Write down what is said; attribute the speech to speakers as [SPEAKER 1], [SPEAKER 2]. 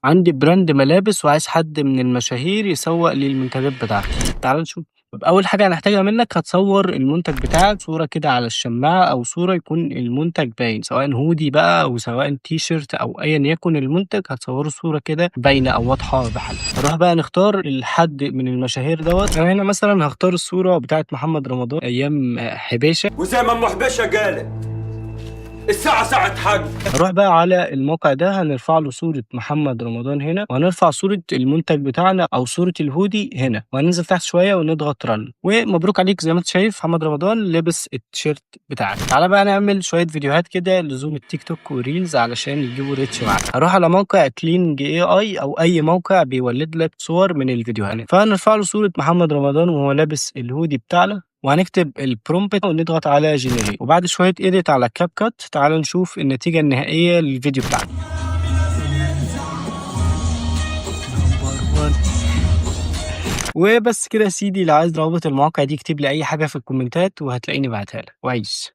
[SPEAKER 1] عندي براند ملابس وعايز حد من المشاهير يسوق للمنتجات بتاعتي. تعال نشوف. طب أول حاجة هنحتاجها منك هتصور المنتج بتاعك صورة كده على الشماعة أو صورة يكون المنتج باين، سواء هودي بقى أو سواء تي شيرت أو أيا يكن المنتج هتصوره صورة كده باينة أو واضحة بحالها. نروح بقى نختار الحد من المشاهير دوت. أنا هنا مثلا هختار الصورة بتاعت محمد رمضان أيام حبيشة.
[SPEAKER 2] وزي ما ام حبيشه قالت الساعه ساعه حق.
[SPEAKER 1] هنروح بقى على الموقع ده هنرفع له صورة محمد رمضان هنا، وهنرفع صورة المنتج بتاعنا أو صورة الهودي هنا، وهننزل تحت شوية ونضغط رن. ومبروك عليك، زي ما انت شايف محمد رمضان لبس التيشيرت بتاعك. تعالى بقى نعمل شوية فيديوهات كده لزوم التيك توك وريلز علشان يجيبوا ريتش معاك. هروح على موقع كلينج اي اي أو أي موقع بيولد لك صور من الفيديوهات، فهنرفع له صورة محمد رمضان وهو لابس الهودي بتاعنا، وهنكتب البرومبت ونضغط على جنريت، وبعد شويه ايديت على كاب كات تعال نشوف النتيجه النهائيه للفيديو بتاعنا. وبس كده يا سيدي، لو عايز روابط المواقع دي اكتب لي اي حاجه في الكومنتات وهتلاقيني بعتها لك. وعيش.